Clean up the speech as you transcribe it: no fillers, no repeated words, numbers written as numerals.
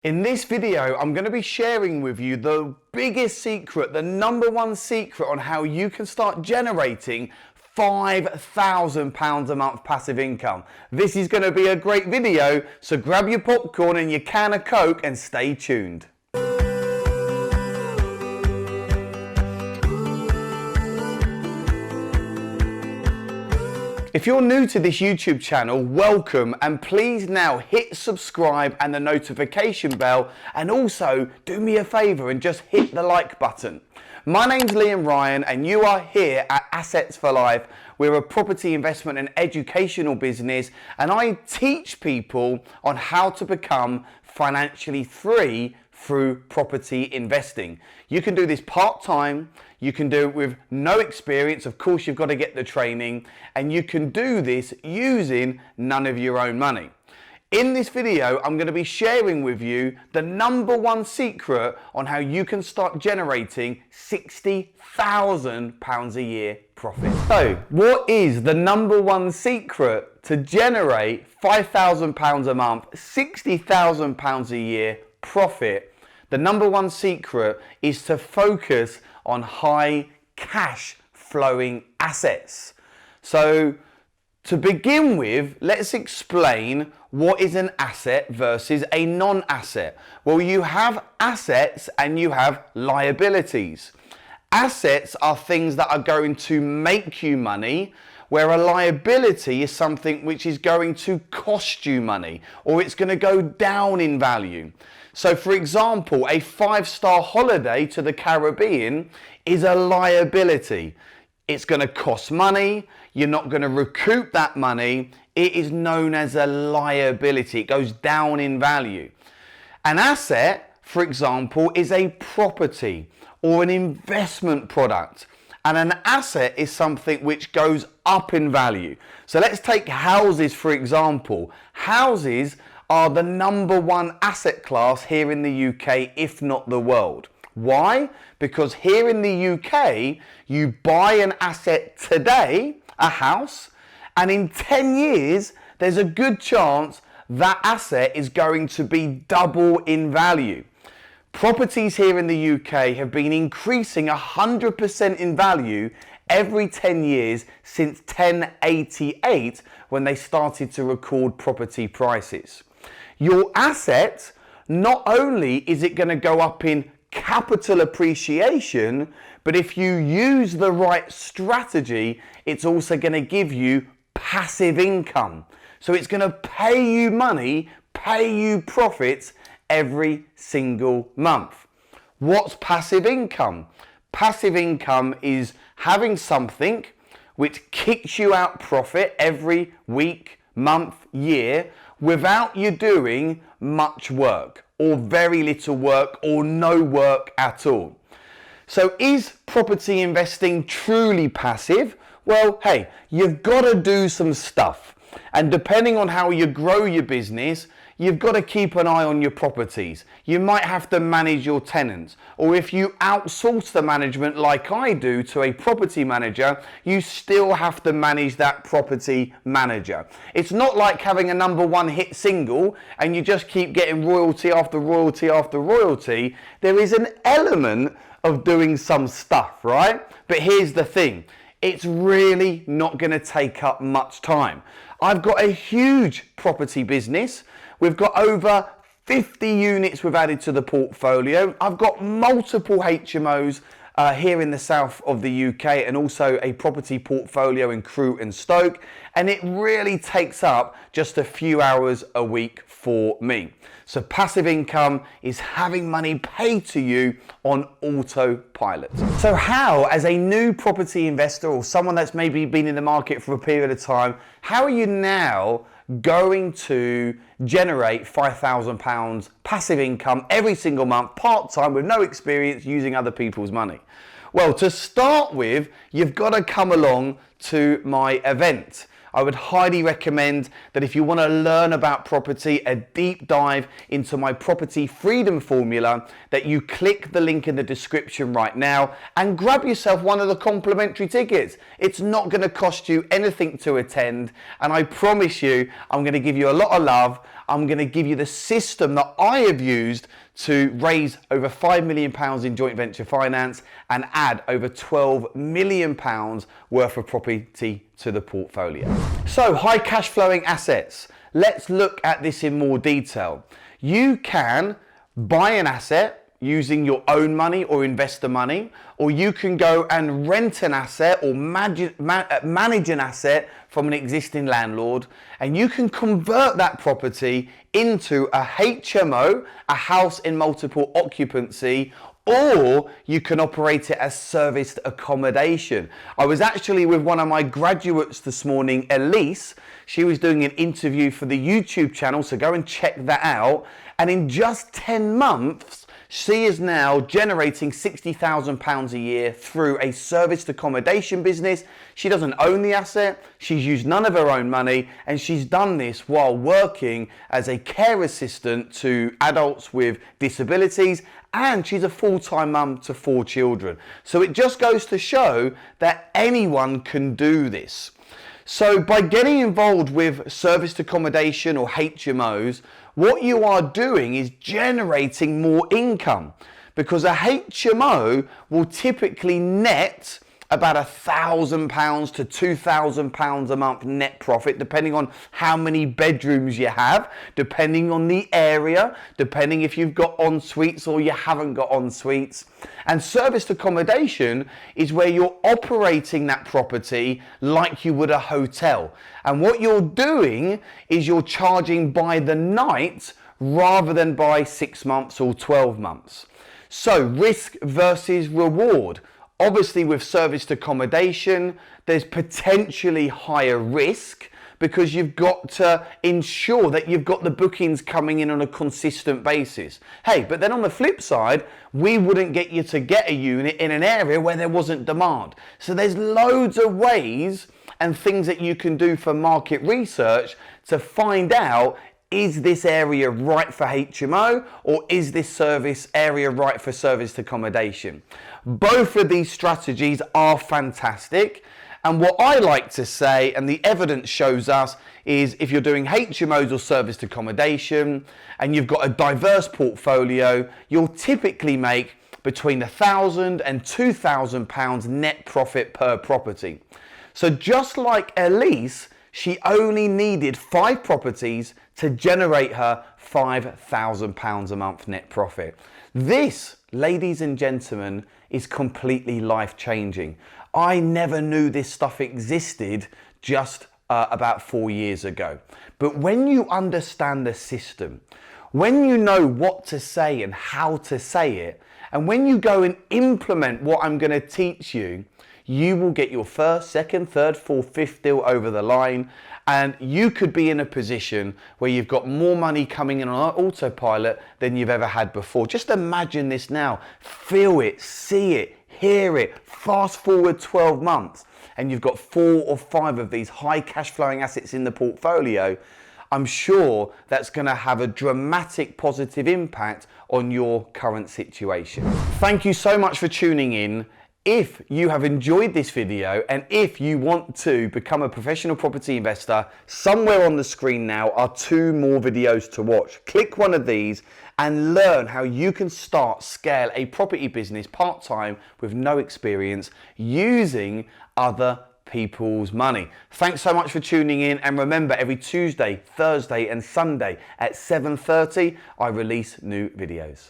In this video, I'm going to be sharing with you the biggest secret, the number one secret on how you can start generating £5,000 a month passive income. This is going to be a great video, so grab your popcorn and your can of Coke and stay tuned. If you're new to this YouTube channel, welcome, and please now hit subscribe and the notification bell, and also do me a favor and just hit the like button. My name's Liam Ryan and you are here at Assets for Life. We're a property investment and educational business, and I teach people on how to become financially free through property investing. You can do this part-time, you can do it with no experience, of course you've got to get the training, and you can do this using none of your own money. In this video, I'm going to be sharing with you the number one secret on how you can start generating £60,000 a year profit. So, what is the number one secret to generate £5,000 a month, £60,000 a year profit? The number one secret is to focus on high cash flowing assets. So to begin with, let's explain what is an asset versus a non-asset. Well, you have assets and you have liabilities. Assets are things that are going to make you money, where a liability is something which is going to cost you money, or it's going to go down in value. So for example, a 5-star holiday to the Caribbean is a liability. It's going to cost money. You're not going to recoup that money. It is known as a liability. It goes down in value. An asset, for example, is a property or an investment product. And an asset is something which goes up in value. So let's take houses, for example. Houses are the number one asset class here in the UK, if not the world. Why? Because here in the UK, you buy an asset today, a house, and in 10 years, there's a good chance that asset is going to be double in value. Properties here in the UK have been increasing 100% in value every 10 years since 1088, when they started to record property prices. Your asset, not only is it going to go up in capital appreciation, but if you use the right strategy, it's also going to give you passive income. So it's going to pay you money, pay you profits every single month. What's passive income? Passive income is having something which kicks you out profit every week, month, year, without you doing much work, or very little work, or no work at all. So is property investing truly passive? Well, hey, you've got to do some stuff. And depending on how you grow your business, you've got to keep an eye on your properties. You might have to manage your tenants. Or if you outsource the management like I do to a property manager, you still have to manage that property manager. It's not like having a number one hit single and you just keep getting royalty after royalty after royalty. There is an element of doing some stuff, right? But here's the thing. It's really not going to take up much time. I've got a huge property business. We've got over 50 units we've added to the portfolio. I've got multiple HMOs here in the south of the UK, and also a property portfolio in Crewe and Stoke. And it really takes up just a few hours a week for me. So passive income is having money paid to you on autopilot. So how, as a new property investor or someone that's maybe been in the market for a period of time, how are you now going to generate £5,000 passive income every single month, part-time, with no experience, using other people's money? Well, to start with, you've got to come along to my event. I would highly recommend that if you want to learn about property, a deep dive into my property freedom formula, that you click the link in the description right now and grab yourself one of the complimentary tickets. It's not going to cost you anything to attend, and I promise you I'm going to give you a lot of love. I'm going to give you the system that I have used to raise over £5 million in joint venture finance and add over £12 million worth of property to the portfolio. So high cash flowing assets. Let's look at this in more detail. You can buy an asset using your own money or investor money, or you can go and rent an asset or manage an asset from an existing landlord, and you can convert that property into a HMO, a house in multiple occupancy, or you can operate it as serviced accommodation. I was actually with one of my graduates this morning, Elise. She was doing an interview for the YouTube channel, so go and check that out. And in just 10 months, she is now generating £60,000 a year through a serviced accommodation business. She doesn't own the asset, she's used none of her own money, and she's done this while working as a care assistant to adults with disabilities, and she's a full-time mum to 4 children. So it just goes to show that anyone can do this. So by getting involved with serviced accommodation or HMOs, what you are doing is generating more income, because a HMO will typically net about £1,000 to £2,000 a month net profit, depending on how many bedrooms you have, depending on the area, depending if you've got en suites or you haven't got en suites. And serviced accommodation is where you're operating that property like you would a hotel. And what you're doing is you're charging by the night rather than by 6 months or 12 months. So risk versus reward. Obviously, with serviced accommodation, there's potentially higher risk because you've got to ensure that you've got the bookings coming in on a consistent basis. Hey, but then on the flip side, we wouldn't get you to get a unit in an area where there wasn't demand. So there's loads of ways and things that you can do for market research to find out, is this area right for HMO, or is this service area right for serviced accommodation? Both of these strategies are fantastic. And what I like to say, and the evidence shows us, is if you're doing HMOs or serviced accommodation and you've got a diverse portfolio, you'll typically make between £1,000 and £2,000 net profit per property. So just like Elise, she only needed 5 properties to generate her £5,000 a month net profit. This, ladies and gentlemen, is completely life-changing. I never knew this stuff existed just about 4 years ago. But when you understand the system, when you know what to say and how to say it, and when you go and implement what I'm going to teach you, you will get your first, second, third, fourth, fifth deal over the line, and you could be in a position where you've got more money coming in on autopilot than you've ever had before. Just imagine this now. Feel it, see it, hear it. Fast forward 12 months and you've got 4 or 5 of these high cash flowing assets in the portfolio. I'm sure that's going to have a dramatic positive impact on your current situation. Thank you so much for tuning in. If you have enjoyed this video and if you want to become a professional property investor, somewhere on the screen now are 2 more videos to watch. Click one of these and learn how you can scale a property business part-time with no experience using other people's money. Thanks so much for tuning in, and remember, every Tuesday, Thursday and Sunday at 7:30 I release new videos.